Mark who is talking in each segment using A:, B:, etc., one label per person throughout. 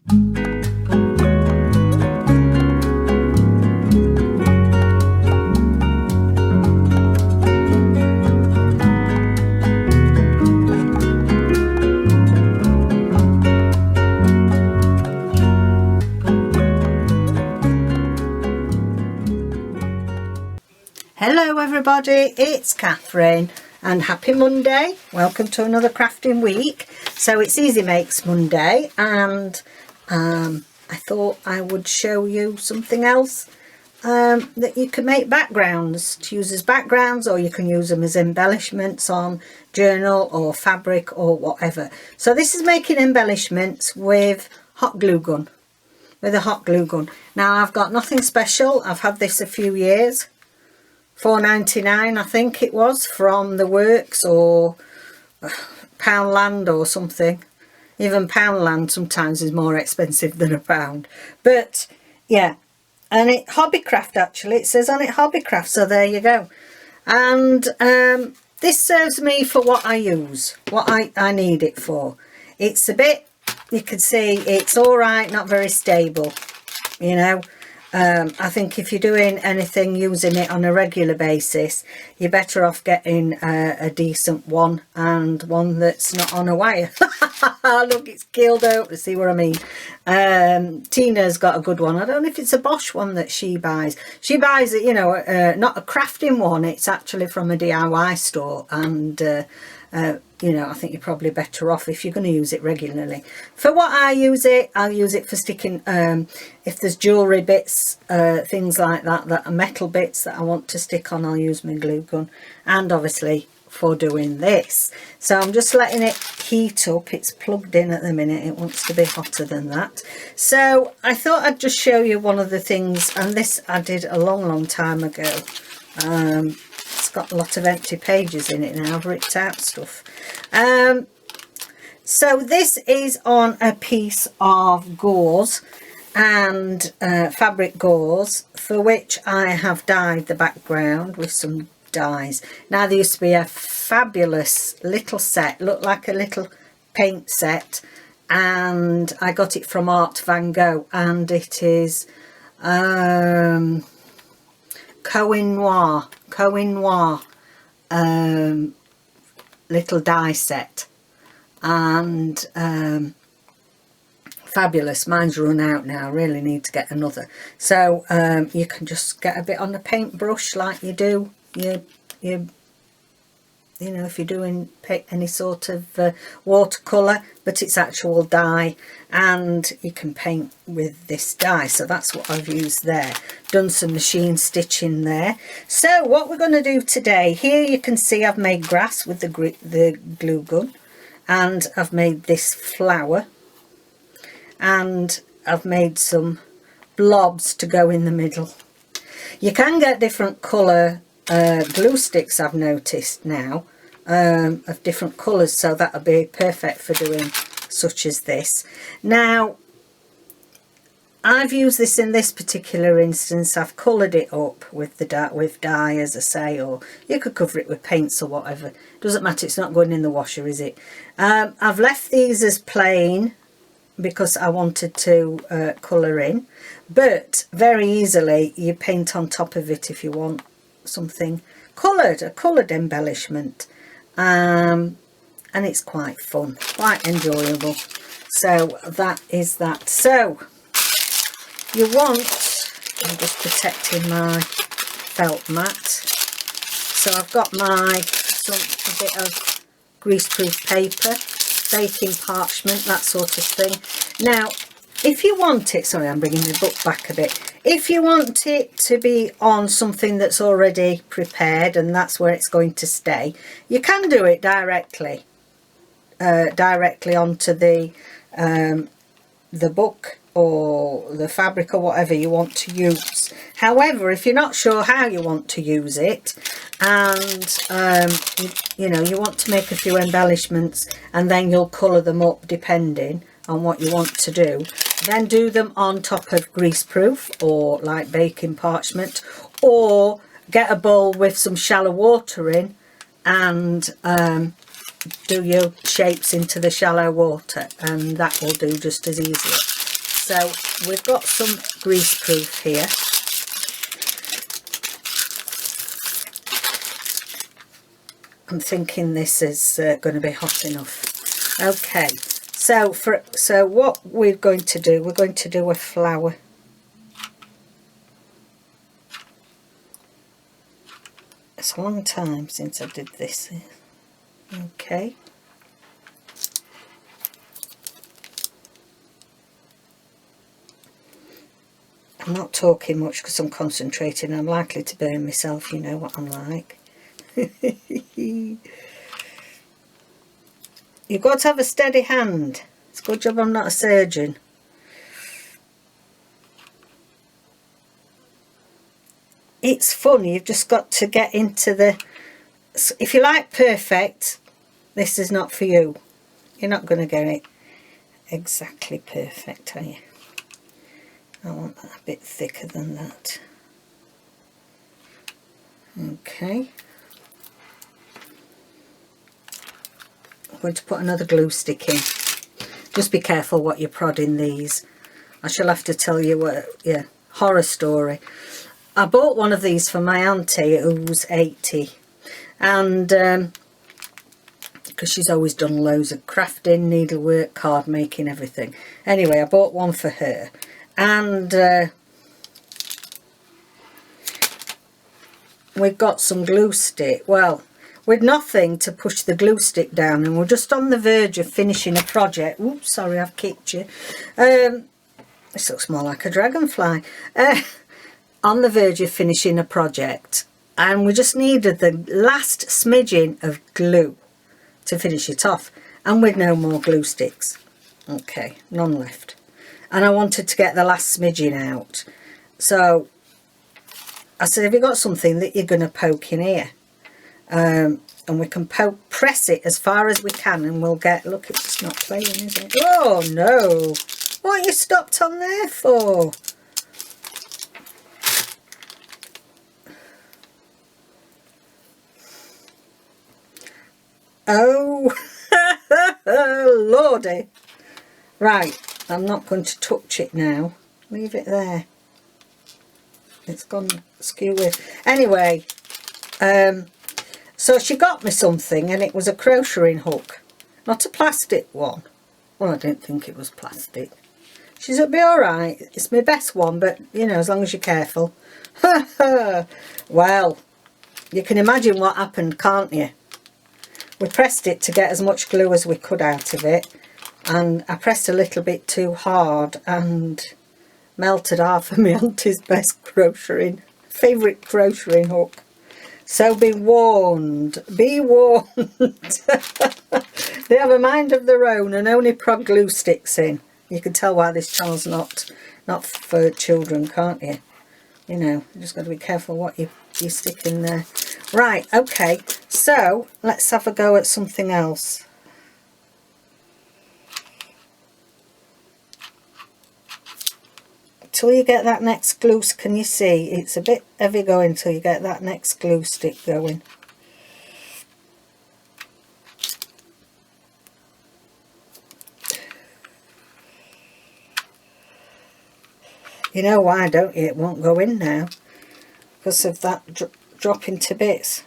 A: Hello everybody, it's Catherine and happy Monday. Welcome to another crafting week. So it's Easy Makes Monday, and I thought I would show you something else that you can make backgrounds to use as backgrounds, or you can use them as embellishments on journal or fabric or whatever. So this is making embellishments with hot glue gun, with a hot glue gun. Now I've got nothing special. I've had this a few years. £4.99 I think it was, from the Works or Poundland or something. Even Poundland sometimes is more expensive than £1, but yeah. And it Hobbycraft, actually it says on it Hobbycraft, so there you go. And this serves me for what I use, what I need it for. It's a bit, you can see it's all right, not very stable, you know. I think if you're doing anything using it on a regular basis, you're better off getting a decent one, and one that's not on a wire. Look, it's keeled out, see what I mean. Tina's got a good one. I don't know if it's a Bosch one that she buys. She buys it, you know, not a crafting one, it's actually from a DIY store, and you know, I think you're probably better off if you're going to use it regularly. For what I use it, I'll use it for sticking, if there's jewellery bits, things like that, that are metal bits that I want to stick on, I'll use my glue gun. And obviously for doing this. So I'm just letting it heat up. It's plugged in at the minute. It wants to be hotter than that. So I thought I'd just show you one of the things, and this I did a long time ago. It's got a lot of empty pages in it now. I've ripped out stuff. So this is on a piece of gauze, and fabric gauze, for which I have dyed the background with some dyes. Now there used to be a fabulous little set, looked like a little paint set, and I got it from Art Van Gogh, and it is Coin Noir little die set, and fabulous. Mine's run out now. I really need to get another. So you can just get a bit on the paintbrush like you do you know, if you're doing any sort of watercolour, but it's actual dye, and you can paint with this dye. So that's what I've used there. Done some machine stitching there. So what we're going to do today, here you can see I've made grass with the glue gun, and I've made this flower, and I've made some blobs to go in the middle. You can get different colour glue sticks, I've noticed now, of different colours, so that'll be perfect for doing such as this. Now I've used this in this particular instance. I've coloured it up with the dye, as I say, or you could cover it with paints or whatever. Doesn't matter, it's not going in the washer, is it? I've left these as plain because I wanted to colour in, but very easily you paint on top of it if you want something coloured, a coloured embellishment, and it's quite fun, quite enjoyable. So that is that. So you want, I'm just protecting my felt mat, so I've got a bit of greaseproof paper, baking parchment, that sort of thing. Now if you want it, sorry, I'm bringing the book back a bit. If you want it to be on something that's already prepared and that's where it's going to stay, you can do it directly onto the book or the fabric or whatever you want to use. However, if you're not sure how you want to use it, and you know, you want to make a few embellishments and then you'll colour them up depending on what you want to do, then do them on top of greaseproof or like baking parchment, or get a bowl with some shallow water in and do your shapes into the shallow water, and that will do just as easily. So we've got some grease proof here. I'm thinking this is going to be hot enough. Okay, so what we're going to do, we're going to do a flower. It's a long time since I did this. Okay. I'm not talking much because I'm concentrating. I'm likely to burn myself, you know what I'm like. You've got to have a steady hand. It's a good job I'm not a surgeon. It's fun, you've just got to get into the... If you like perfect, this is not for you. You're not going to get it exactly perfect, are you? I want that a bit thicker than that. Okay. I'm going to put another glue stick in. Just be careful what you prod in these. I shall have to tell you what, yeah, horror story. I bought one of these for my auntie who's 80. And because she's always done loads of crafting, needlework, card making, everything. Anyway, I bought one for her. And we've got some glue stick. Well, with nothing to push the glue stick down, and we're just on the verge of finishing a project. Oops, sorry, I've kicked you. This looks more like a dragonfly. On the verge of finishing a project, and we just needed the last smidgen of glue to finish it off, and with no more glue sticks. Okay, none left. And I wanted to get the last smidgen out. So I said, have you got something that you're going to poke in here? And we can press it as far as we can, and we'll get... Look, it's not playing, is it? Oh, no. What you stopped on there for? Oh, lordy. Right. I'm not going to touch it now. Leave it there. It's gone skew with. Anyway, so she got me something, and it was a crocheting hook. Not a plastic one. Well, I didn't think it was plastic. She said, it'll be alright. It's my best one, but, you know, as long as you're careful. Well, you can imagine what happened, can't you? We pressed it to get as much glue as we could out of it. And I pressed a little bit too hard and melted half of my auntie's best favourite crocheting hook. So be warned, be warned. They have a mind of their own and only prod glue sticks in. You can tell why this channel's not for children, can't you? You know, you just got to be careful what you stick in there. Right, okay, so let's have a go at something else. Until you get that next glue, can you see? It's a bit heavy going until you get that next glue stick going. You know why, don't you? It won't go in now because of that dropping to bits.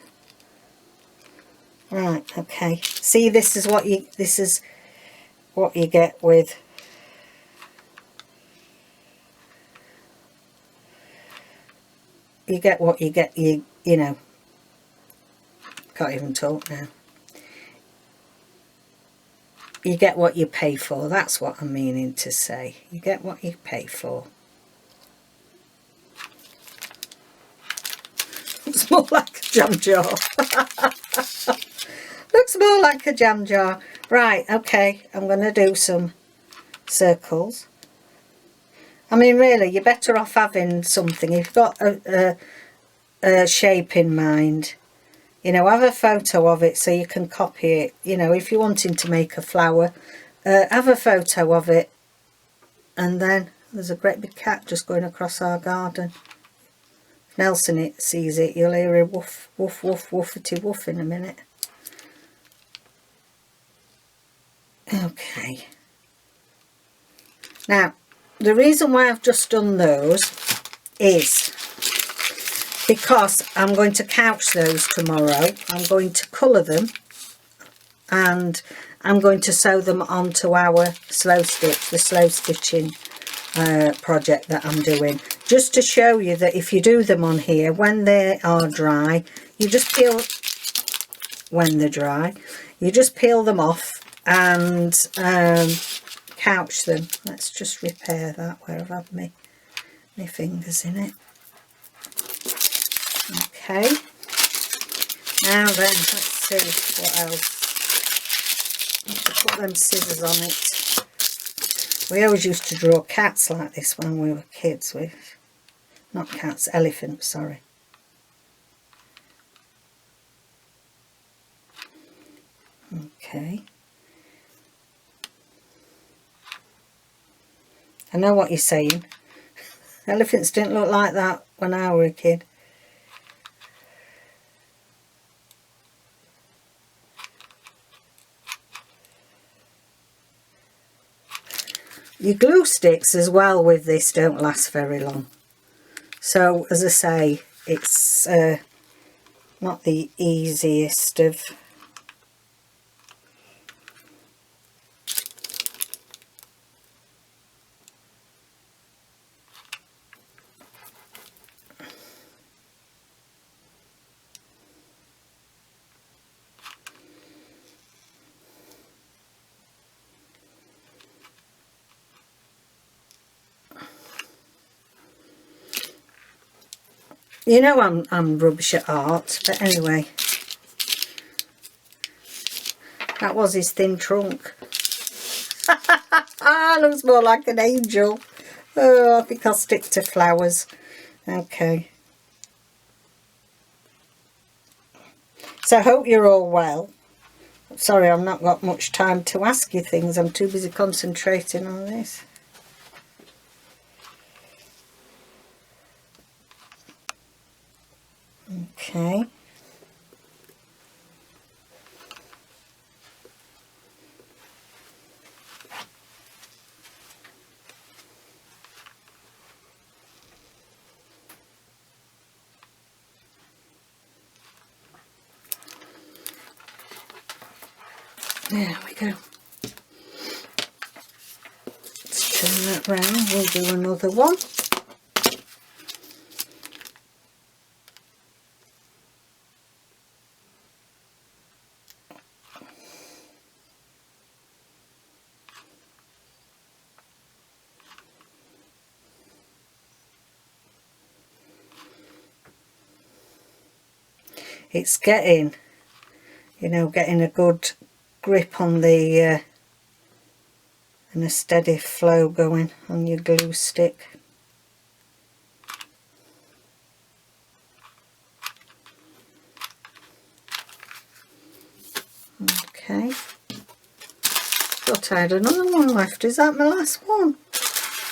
A: Right, okay. See, this is what you get with you get what you get, you know. Can't even talk now. You get what you pay for. That's what I'm meaning to say. You get what you pay for. Looks more like a jam jar. Looks more like a jam jar. Right, okay. I'm going to do some circles. I mean, really, you're better off having something. If you've got a shape in mind, you know, have a photo of it so you can copy it. You know, if you're wanting to make a flower, have a photo of it. And then there's a great big cat just going across our garden. If Nelson sees it, you'll hear a woof, woof, woof, woofity woof in a minute. Okay. Now, the reason why I've just done those is because I'm going to couch those tomorrow. I'm going to colour them and I'm going to sew them onto our slow stitch, the slow stitching project that I'm doing, just to show you that if you do them on here, when they are dry, you just peel, when they're dry, you just peel them off and couch them. Let's just repair that where I've had my fingers in it. Okay, now then, let's see what else. I have to put them scissors on it. We always used to draw cats like this when we were kids, with not cats, elephants, sorry. Okay. I know what you're saying. Elephants didn't look like that when I was a kid. Your glue sticks as well with this don't last very long. So, as I say, it's not the easiest of... You know I'm rubbish at art, but anyway. That was his thin trunk. Looks more like an angel. Oh, I think I'll stick to flowers. Okay. So I hope you're all well. Sorry, I've not got much time to ask you things. I'm too busy concentrating on this. Okay. There we go. Let's turn that round. We'll do another one. It's getting, you know, getting a good grip on the and a steady flow going on your glue stick. Okay, thought I had another one left. Is that my last one?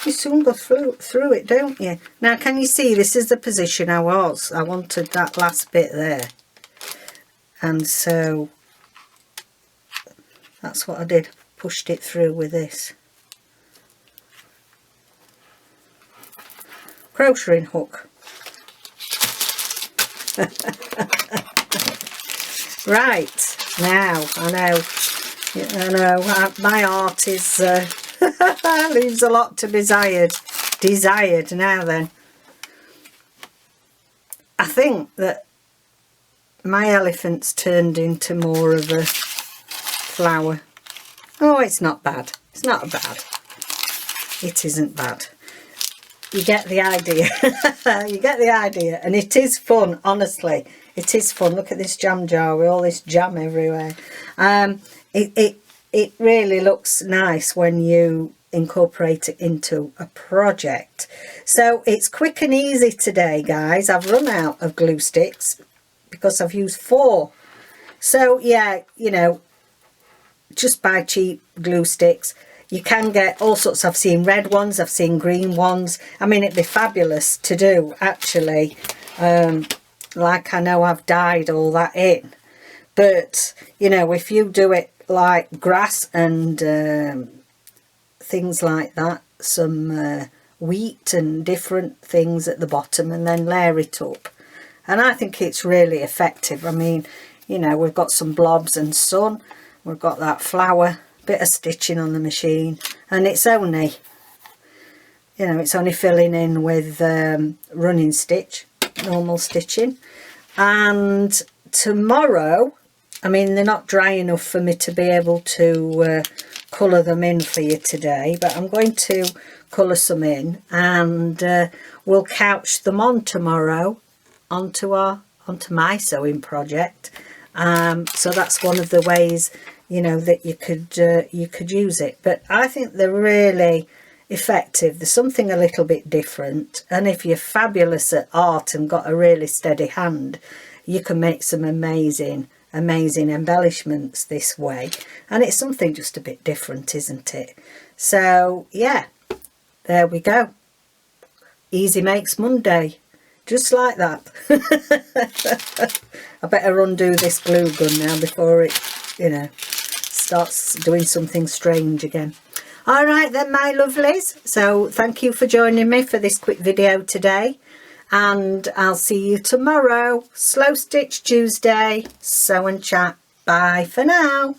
A: You soon go through it, don't you? Now can you see this is the position I was? I wanted that last bit there, and so that's what I did, pushed it through with this crocheting hook. Right, now I know my art is leaves a lot to be desired. Now then, I think that my elephant's turned into more of a flower. Oh, it's not bad. It's not bad. It isn't bad. You get the idea. You get the idea. And it is fun, honestly. It is fun. Look at this jam jar with all this jam everywhere. It really looks nice when you incorporate it into a project. So it's quick and easy today, guys. I've run out of glue sticks because I've used 4. So yeah, you know, just buy cheap glue sticks. You can get all sorts. I've seen red ones, I've seen green ones. I mean, it'd be fabulous to do, actually. Like, I know I've dyed all that in. But, you know, if you do it like grass and things like that, some wheat and different things at the bottom and then layer it up. And I think it's really effective. I mean, you know, we've got some blobs and sun, we've got that flower, bit of stitching on the machine, and it's only, you know, it's only filling in with running stitch, normal stitching. And tomorrow, I mean, they're not dry enough for me to be able to colour them in for you today, but I'm going to colour some in, and we'll couch them on tomorrow onto my sewing project. So that's one of the ways, you know, that you could use it. But I think they're really effective. There's something a little bit different, and if you're fabulous at art and got a really steady hand, you can make some amazing embellishments this way. And it's something just a bit different, isn't it? So yeah, there we go. Easy Makes Monday, just like that. I better undo this glue gun now before it, you know, starts doing something strange again. All right then, my lovelies, so thank you for joining me for this quick video today, and I'll see you tomorrow. Slow Stitch Tuesday, sew and chat. Bye for now.